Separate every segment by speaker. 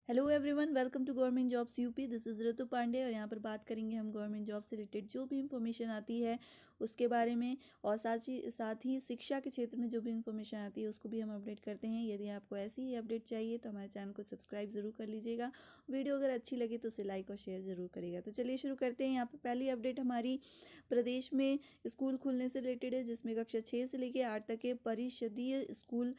Speaker 1: Hello everyone, welcome to government jobs UP. This is Ritu Pandey और यहाँ पर बात करेंगे हम गवर्नमेंट जॉब से रिलेटेड जो भी इंफॉर्मेशन आती है उसके बारे में। और साथ ही शिक्षा के क्षेत्र में जो भी इंफॉर्मेशन आती है उसको भी हम अपडेट करते हैं। यदि आपको ऐसी ही अपडेट चाहिए तो हमारे चैनल को सब्सक्राइब ज़रूर कर लीजिएगा। वीडियो अगर अच्छी लगे तो उसे लाइक और शेयर ज़रूर करिएगा। तो चलिए शुरू करते हैं। यहाँ पर पहली अपडेट हमारी प्रदेश में स्कूल खुलने से रिलेटेड है, जिसमें कक्षा 6 से लेकर 8 तक के परिषदीय स्कूल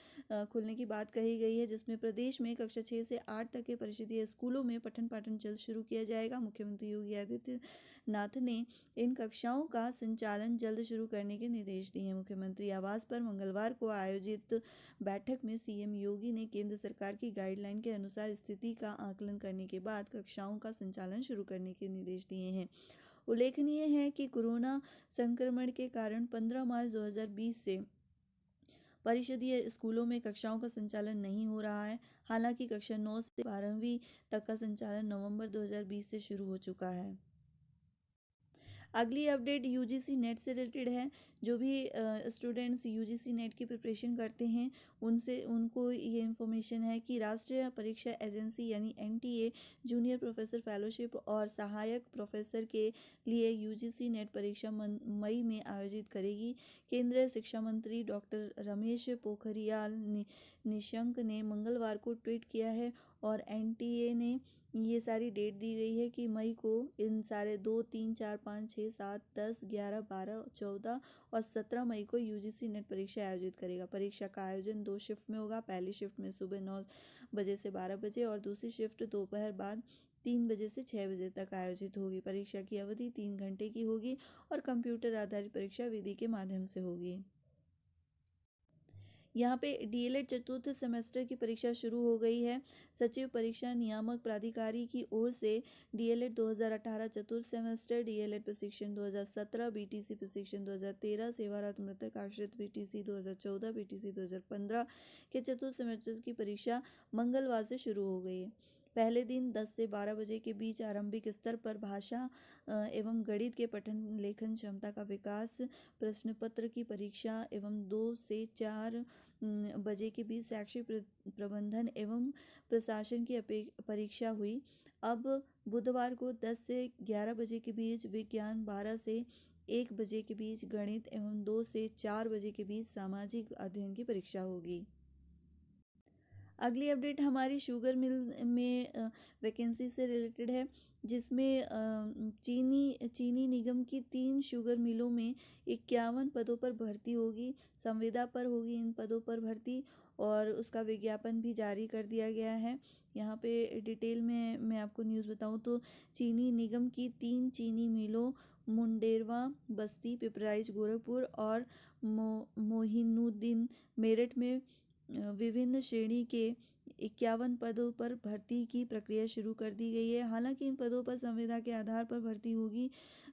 Speaker 1: खुलने की बात कही गई है, जिसमें प्रदेश में कक्षा 6 से 8 तक के परिषदीय स्कूलों में पठन पाठन जल्द शुरू किया जाएगा। मुख्यमंत्री योगी आदित्यनाथ ने इन कक्षाओं का संचालन जल्द शुरू करने के निर्देश दिए हैं। मुख्यमंत्री आवास पर मंगलवार को आयोजित बैठक में सीएम योगी ने केंद्र सरकार की गाइडलाइन के अनुसार स्थिति का आकलन करने के बाद कक्षाओं का संचालन शुरू करने के निर्देश दिए हैं। उल्लेखनीय है कि कोरोना संक्रमण के कारण 15 मार्च 2020 से परिषदीय स्कूलों में कक्षाओं का संचालन नहीं हो रहा है। हालांकि कक्षा 9 से 12वीं तक का संचालन नवंबर 2020 से शुरू हो चुका है। अगली अपडेट यूजीसी नेट से रिलेटेड है। जो भी स्टूडेंट्स यूजीसी नेट की प्रिपरेशन करते हैं उनको ये इन्फॉर्मेशन है कि राष्ट्रीय परीक्षा एजेंसी यानी एनटीए जूनियर प्रोफेसर फेलोशिप और सहायक प्रोफेसर के लिए यूजीसी नेट परीक्षा मई में आयोजित करेगी। केंद्रीय शिक्षा मंत्री डॉक्टर रमेश पोखरियाल निशंक ने मंगलवार को ट्वीट किया है और एनटीए ने ये सारी डेट दी गई है कि मई को इन सारे 2, 3, 4, 5, 6, 7, 10, 11, 12, 14 और 17 मई को यूजीसी नेट परीक्षा आयोजित करेगा। परीक्षा का आयोजन 2 शिफ्ट में होगा। पहली शिफ्ट में सुबह 9 बजे से 12 बजे और दूसरी शिफ्ट दोपहर बाद 3 बजे से 6 बजे तक आयोजित होगी। परीक्षा की अवधि 3 घंटे की होगी और कंप्यूटर आधारित परीक्षा विधि के माध्यम से होगी। यहाँ पे डीएलएड चतुर्थ सेमेस्टर की परीक्षा शुरू हो गई है। सचिव परीक्षा नियामक प्राधिकारी की ओर से डीएलएड 2018 चतुर्थ सेमेस्टर, डीएलएड प्रशिक्षण 2017, बीटीसी प्रशिक्षण 2013, सेवारत मृतक आश्रित बीटीसी 2014, बीटीसी 2015 के चतुर्थ सेमेस्टर की परीक्षा मंगलवार से शुरू हो गई है। पहले दिन 10 से 12 बजे के बीच आरंभिक स्तर पर भाषा एवं गणित के पठन लेखन क्षमता का विकास, प्रश्न पत्र की परीक्षा एवं 2 से 4 बजे के बीच शैक्षिक प्रबंधन एवं प्रशासन की परीक्षा हुई। अब बुधवार को 10 से 11 बजे के बीच विज्ञान, 12 से 1 बजे के बीच गणित एवं 2 से 4 बजे के बीच सामाजिक अध्ययन की परीक्षा होगी। अगली अपडेट हमारी शुगर मिल में वैकेंसी से रिलेटेड है, जिसमें चीनी निगम की 3 शुगर मिलों में 51 पदों पर भर्ती होगी। संविदा पर होगी इन पदों पर भर्ती और उसका विज्ञापन भी जारी कर दिया गया है। यहाँ पे डिटेल में मैं आपको न्यूज़ बताऊँ तो चीनी निगम की 3 चीनी मिलों मुंडेरवा, बस्ती, पिपराइच, गोरखपुर और मोहिनुद्दीन मेरठ में विभिन्न श्रेणी के 51 पदों पर भर्ती की प्रक्रिया शुरू कर दी गई है। हालांकि इन पदों पर संविदा के आधार पर भर्ती होगी।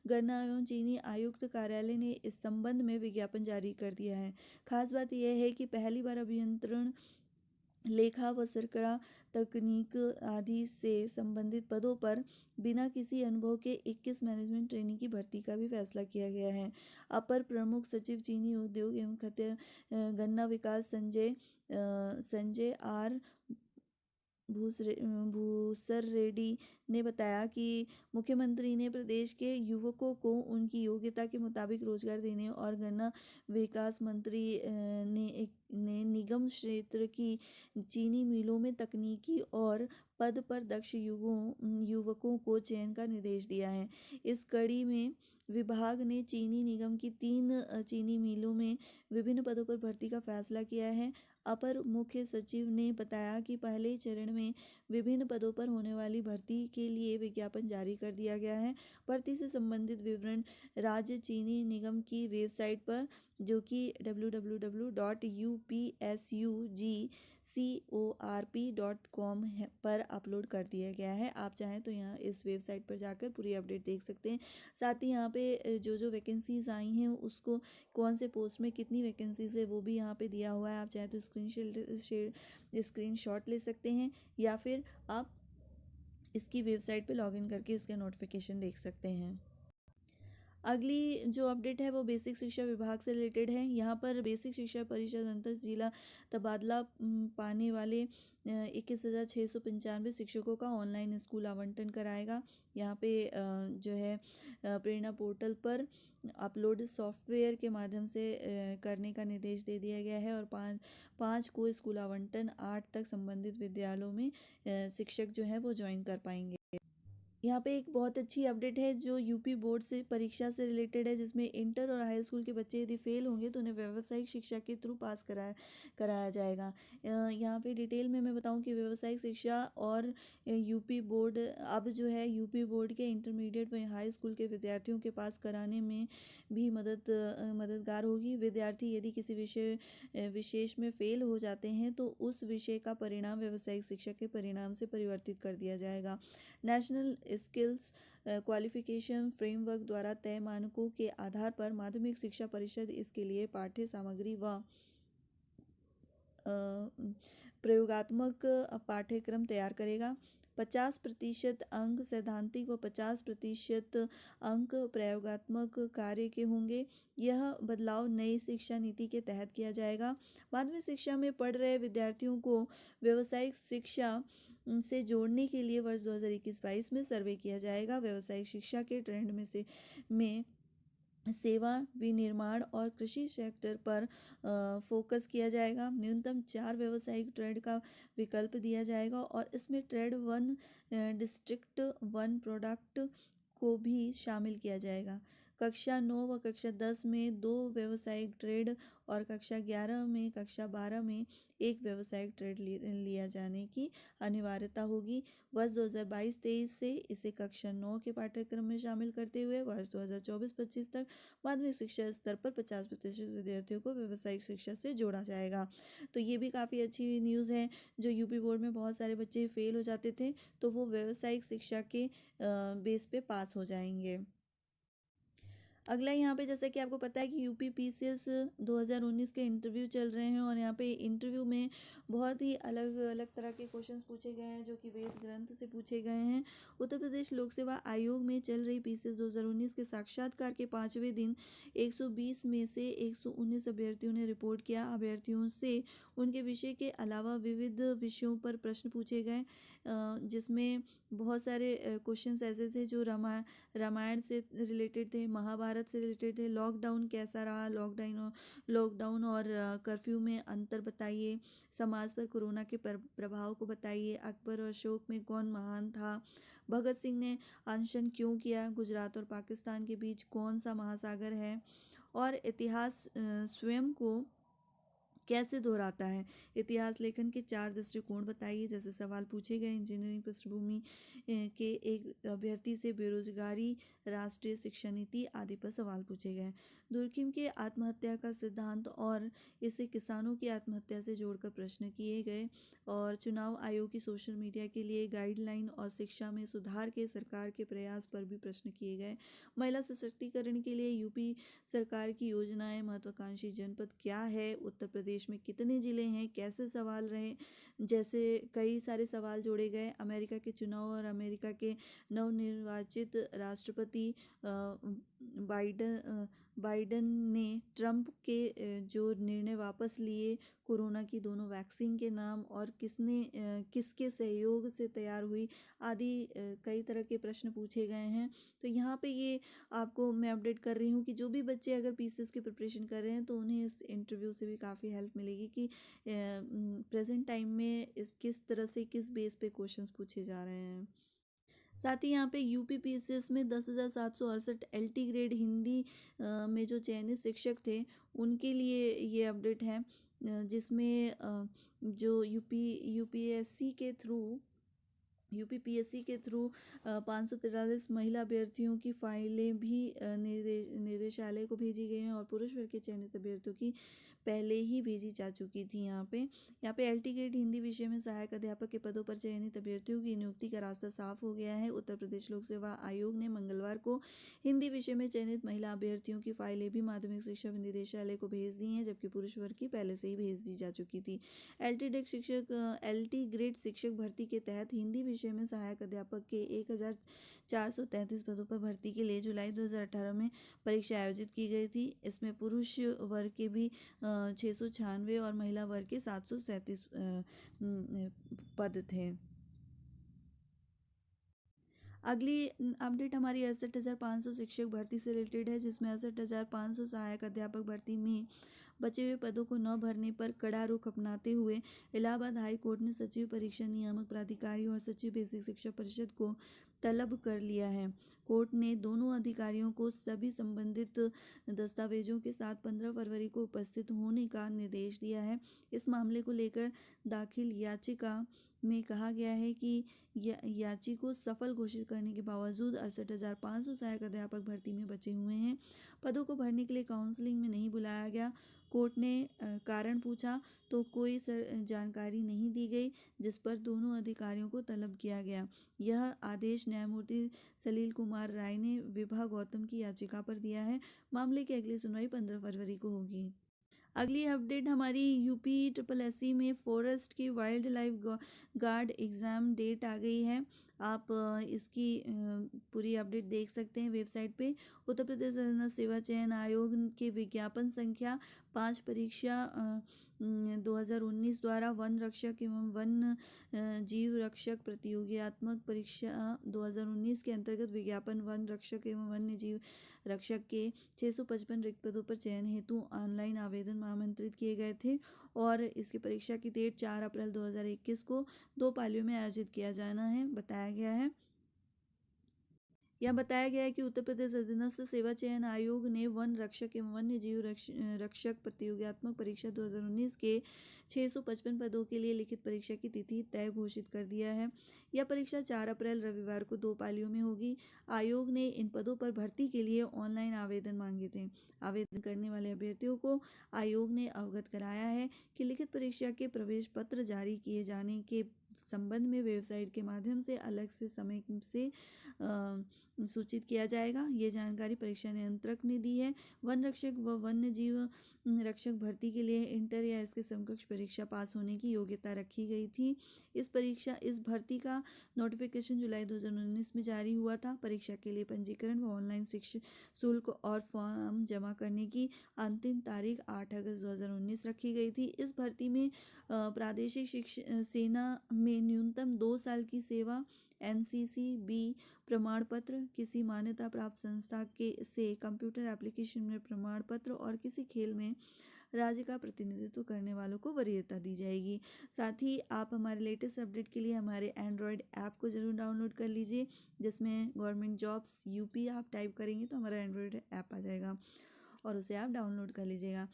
Speaker 1: गन्ना एवं चीनी आयुक्त कार्यालय ने इस संबंध में विज्ञापन जारी कर दिया है। खास बात यह है कि पहली बार अभियंत्रण, लेखा व सरकरा तकनीक आदि से संबंधित पदों पर बिना किसी अनुभव के 21 मैनेजमेंट ट्रेनिंग की भर्ती का भी फैसला किया गया है। अपर प्रमुख सचिव चीनी उद्योग एवं गन्ना विकास संजय आर भूसर रेड्डी ने बताया कि मुख्यमंत्री ने प्रदेश के युवकों को उनकी योग्यता के मुताबिक रोजगार देने और गन्ना विकास मंत्री ने निगम क्षेत्र की चीनी मिलों में तकनीकी और पद पर दक्ष युवकों को चयन का निर्देश दिया है। इस कड़ी में विभाग ने चीनी निगम की 3 चीनी मिलों में विभिन्न पदों पर भर्ती का फैसला किया है। अपर मुख्य सचिव ने बताया कि पहले चरण में विभिन्न पदों पर होने वाली भर्ती के लिए विज्ञापन जारी कर दिया गया है। भर्ती से संबंधित विवरण राज्य चीनी निगम की वेबसाइट पर, जो कि www.upsugcorp.com पर अपलोड कर दिया गया है। आप चाहें तो यहाँ इस वेबसाइट पर जाकर पूरी अपडेट देख सकते हैं। साथ ही यहाँ पे जो वैकेंसीज आई हैं उसको कौन से पोस्ट में कितनी वैकेंसीज है वो भी यहाँ पे दिया हुआ है। आप चाहे तो स्क्रीनशॉट ले सकते हैं या फिर आप इसकी वेबसाइट पे लॉगिन करके उसके नोटिफिकेशन देख सकते हैं। अगली जो अपडेट है वो बेसिक शिक्षा विभाग से रिलेटेड है। यहाँ पर बेसिक शिक्षा परिषद अंतर जिला तबादला पाने वाले 21,695 शिक्षकों का ऑनलाइन स्कूल आवंटन कराएगा। यहाँ पे जो है प्रेरणा पोर्टल पर अपलोड सॉफ्टवेयर के माध्यम से करने का निर्देश दे दिया गया है। और पाँच को स्कूल आवंटन 8 तक संबंधित विद्यालयों में शिक्षक जो है वो ज्वाइन कर पाएंगे। यहाँ पे एक बहुत अच्छी अपडेट है जो यूपी बोर्ड से परीक्षा से रिलेटेड है, जिसमें इंटर और हाई स्कूल के बच्चे यदि फेल होंगे तो उन्हें व्यावसायिक शिक्षा के थ्रू पास कराया जाएगा। यहाँ पे डिटेल में मैं बताऊँ कि व्यावसायिक शिक्षा और यूपी बोर्ड अब जो है यूपी बोर्ड के इंटरमीडिएट व हाई स्कूल के विद्यार्थियों के पास कराने में भी मददगार होगी। विद्यार्थी यदि किसी विशेष में फेल हो जाते हैं तो उस विषय का परिणाम व्यावसायिक शिक्षा के परिणाम से परिवर्तित कर दिया जाएगा। नेशनल स्किल्स क्वालिफिकेशन फ्रेमवर्क द्वारा तय मानकों के आधार पर माध्यमिक शिक्षा परिषद इसके लिए पाठ्य सामग्री व प्रयोगात्मक पाठ्यक्रम तैयार करेगा। 50% अंक सैद्धांतिक व 50% अंक प्रयोगात्मक कार्य के होंगे। यह बदलाव नई शिक्षा नीति के तहत किया जाएगा। माध्यमिक शिक्षा में पढ़ रहे विद्यार्थियों को व्यावसायिक शिक्षा से जोड़ने के लिए वर्ष 2021-22 में सर्वे किया जाएगा। व्यावसायिक शिक्षा के ट्रेंड में सेवा विनिर्माण और कृषि सेक्टर पर फोकस किया जाएगा। न्यूनतम 4 व्यावसायिक ट्रेड का विकल्प दिया जाएगा और इसमें ट्रेड 1 डिस्ट्रिक्ट 1 प्रोडक्ट को भी शामिल किया जाएगा। कक्षा 9 व कक्षा 10 में 2 व्यावसायिक ट्रेड और कक्षा 11 में कक्षा 12 में 1 व्यावसायिक ट्रेड लिया जाने की अनिवार्यता होगी। वर्ष 2022-23 से इसे कक्षा 9 के पाठ्यक्रम में शामिल करते हुए वर्ष 2024-25 तक माध्यमिक शिक्षा स्तर पर 50% विद्यार्थियों को व्यावसायिक शिक्षा से जोड़ा जाएगा। तो ये भी काफ़ी अच्छी न्यूज़ है। जो यूपी बोर्ड में बहुत सारे बच्चे फेल हो जाते थे तो वो व्यावसायिक शिक्षा के बेस पे पास हो जाएंगे। अगला यहाँ पे जैसा कि आपको पता है कि यूपी पीसीएस 2019 के इंटरव्यू चल रहे हैं और यहाँ पे इंटरव्यू में बहुत ही अलग अलग तरह के क्वेश्चंस पूछे गए हैं जो कि वेद ग्रंथ से पूछे गए हैं। उत्तर प्रदेश लोक सेवा आयोग में चल रही पीसीएस 2019 के साक्षात्कार के 5वें दिन 120 में से 119 अभ्यर्थियों ने रिपोर्ट किया। अभ्यर्थियों से उनके विषय के अलावा विविध विषयों पर प्रश्न पूछे गए, जिसमें बहुत सारे क्वेश्चंस ऐसे थे जो रामायण से रिलेटेड थे, महाभारत से रिलेटेड थे। लॉकडाउन कैसा रहा, लॉकडाउन और कर्फ्यू में अंतर बताइए। समाज पर कोरोना के प्रभाव को बताइए। अकबर और अशोक में कौन महान था। भगत सिंह ने अनशन क्यों किया। गुजरात और पाकिस्तान के बीच कौन सा महासागर है। और इतिहास स्वयं को कैसे दोहराता है। इतिहास लेखन के 4 दृष्टिकोण बताइए। जैसे सवाल पूछे गए। इंजीनियरिंग पृष्ठभूमि के एक अभ्यर्थी से बेरोजगारी, राष्ट्रीय शिक्षा नीति आदि पर सवाल पूछे गए। दुर्खिम के आत्महत्या का सिद्धांत और इसे किसानों की आत्महत्या से जोड़कर प्रश्न किए गए। और चुनाव आयोग की सोशल मीडिया के लिए गाइडलाइन और शिक्षा में सुधार के सरकार के प्रयास पर भी प्रश्न किए गए। महिला सशक्तिकरण के लिए यूपी सरकार की योजनाएं, महत्वाकांक्षी जनपद क्या है, उत्तर प्रदेश में कितने जिले हैं, कैसे सवाल रहे, जैसे कई सारे सवाल जोड़े गए। अमेरिका के चुनाव और अमेरिका के नवनिर्वाचित राष्ट्रपति बाइडन ने ट्रंप के जो निर्णय वापस लिए, कोरोना की दोनों वैक्सीन के नाम और किसके सहयोग से तैयार हुई आदि कई तरह के प्रश्न पूछे गए हैं। तो यहाँ पे ये आपको मैं अपडेट कर रही हूँ कि जो भी बच्चे अगर पीसीएस की प्रिपरेशन कर रहे हैं तो उन्हें इस इंटरव्यू से भी काफ़ी हेल्प मिलेगी कि प्रेजेंट टाइम में किस तरह से किस बेस पे क्वेश्चंस पूछे जा रहे हैं। साथ ही यहाँ पे यूपी पीसीएस में 10,768 एलटी ग्रेड हिंदी में जो चयनित शिक्षक थे उनके लिए ये अपडेट है, जिसमें जो यूपीपीएससी के थ्रू 543 महिला अभ्यर्थियों की फाइलें भी निदेशालय को भेजी गई हैं और पुरुष वर्ग के चयनित अभ्यर्थियों की पहले ही भेजी जा चुकी थी। यहाँ पे एलटी ग्रेड हिंदी विषय में सहायक अध्यापक के पदों पर चयनित अभ्यर्थियों की नियुक्ति का रास्ता साफ हो गया है। उत्तर प्रदेश लोक सेवा आयोग ने मंगलवार को हिंदी विषय में चयनित महिला अभ्यर्थियों की फाइलें भी माध्यमिक शिक्षा निदेशालय को भेज दी हैं, जबकि पुरुष वर्ग की पहले से ही भेज दी जा चुकी थी। एलटी ग्रेड शिक्षक भर्ती के तहत हिंदी विषय में सहायक अध्यापक के 1,433 पदों पर भर्ती के लिए जुलाई 2018 में परीक्षा आयोजित की गई थी। इसमें पुरुष वर्ग के भी 696 और महिला वर्ग के 737 पद थे। अगली अपडेट हमारी 68,500 शिक्षक भर्ती से रिलेटेड है, जिसमें 68,500 सहायक अध्यापक भर्ती में बचे हुए पदों को न भरने पर कड़ा रुख अपनाते हुए इलाहाबाद हाई कोर्ट ने सचिव परीक्षा नियामक प्राधिकारी और सचिव बेसिक शिक्षा परिषद को तलब कर लिया है। कोर्ट ने दोनों अधिकारियों को सभी संबंधित दस्तावेजों के साथ 15 फरवरी को उपस्थित होने का निर्देश दिया है। इस मामले को लेकर दाखिल याचिका में कहा गया है कि याची को सफल घोषित करने के बावजूद 68,500 सहायक अध्यापक भर्ती में बचे हुए हैं। पदों को भरने के लिए काउंसलिंग में नहीं बुलाया गया। कोर्ट ने कारण पूछा तो कोई जानकारी नहीं दी गई, जिस पर दोनों अधिकारियों को तलब किया गया। यह आदेश न्यायमूर्ति सलील कुमार राय ने विभा गौतम की याचिका पर दिया है। मामले की अगली सुनवाई 15 फरवरी को होगी। अगली अपडेट हमारी यूपी SSSC में फॉरेस्ट की wild life guard exam date आ गई है। आप इसकी पूरी अपडेट देख सकते हैं वेबसाइट पे। उत्तर प्रदेश जनता सेवा चयन आयोग के विज्ञापन संख्या 5 परीक्षा 2019 द्वारा वन रक्षक एवं वन जीव रक्षक प्रतियोगितात्मक परीक्षा 2019 के अंतर्गत विज्ञापन वन रक्षक एवं वन्य जीव रक्षक के 655 रिक्त पदों पर चयन हेतु ऑनलाइन आवेदन आमंत्रित किए गए थे और इसकी परीक्षा की डेट 4 अप्रैल 2021 को 2 पालियों में आयोजित किया जाना है बताया गया है। यहाँ बताया गया है कि उत्तर प्रदेश अधीनस्थ सेवा चयन आयोग ने वन रक्षक एवं वन्य जीव रक्षक प्रतियोगितात्मक परीक्षा 2019 के 655 पदों के लिए लिखित परीक्षा की तिथि तय घोषित कर दिया है। यह परीक्षा 4 अप्रैल रविवार को 2 पालियों में होगी। आयोग ने इन पदों पर भर्ती के लिए ऑनलाइन आवेदन मांगे थे। आवेदन करने वाले अभ्यर्थियों को आयोग ने अवगत कराया है कि लिखित परीक्षा के प्रवेश पत्र जारी किए जाने के संबंध में वेबसाइट के माध्यम से अलग से समय से सूचित किया जाएगा। ये जानकारी परीक्षा नियंत्रक ने दी है। वन रक्षक व वन्य जीव रक्षक भर्ती के लिए इंटर या इसके समकक्ष परीक्षा पास होने की योग्यता रखी गई थी। इस भर्ती का नोटिफिकेशन जुलाई 2019 में जारी हुआ था। परीक्षा के लिए पंजीकरण व ऑनलाइन शिक्षा शुल्क और फॉर्म जमा करने की अंतिम तारीख 8 अगस्त 2019 रखी गई थी। इस भर्ती में प्रादेशिक सेना में न्यूनतम 2 साल की सेवा, NCC-B प्रमाण पत्र, किसी मान्यता प्राप्त संस्था से कंप्यूटर एप्लीकेशन में प्रमाण पत्र और किसी खेल में राज्य का प्रतिनिधित्व करने वालों को वरीयता दी जाएगी। साथ ही आप हमारे लेटेस्ट अपडेट के लिए हमारे एंड्रॉयड ऐप को ज़रूर डाउनलोड कर लीजिए, जिसमें गवर्नमेंट जॉब्स UP आप टाइप करेंगे तो हमारा एंड्रॉयड ऐप आ जाएगा और उसे आप डाउनलोड कर लीजिएगा।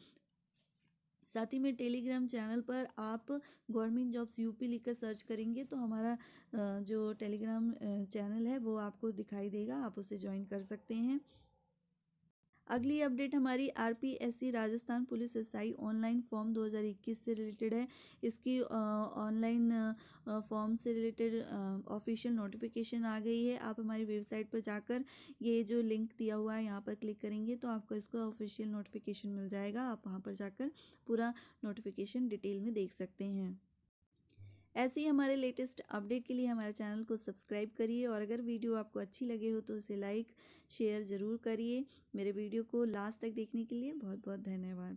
Speaker 1: साथ ही में टेलीग्राम चैनल पर आप गवर्नमेंट जॉब्स UP लिखकर सर्च करेंगे तो हमारा जो टेलीग्राम चैनल है वो आपको दिखाई देगा, आप उसे ज्वाइन कर सकते हैं। अगली अपडेट हमारी RPSC Rajasthan police SI online form 2021 से रिलेटेड है। इसकी ऑनलाइन फॉर्म से रिलेटेड ऑफिशियल नोटिफिकेशन आ गई है। आप हमारी वेबसाइट पर जाकर ये जो लिंक दिया हुआ है यहाँ पर क्लिक करेंगे तो आपको इसका ऑफिशियल नोटिफिकेशन मिल जाएगा। आप वहाँ पर जाकर पूरा नोटिफिकेशन डिटेल में देख सकते हैं। ऐसे ही हमारे लेटेस्ट अपडेट के लिए हमारे चैनल को सब्सक्राइब करिए और अगर वीडियो आपको अच्छी लगे हो तो उसे लाइक शेयर ज़रूर करिए। मेरे वीडियो को लास्ट तक देखने के लिए बहुत बहुत धन्यवाद।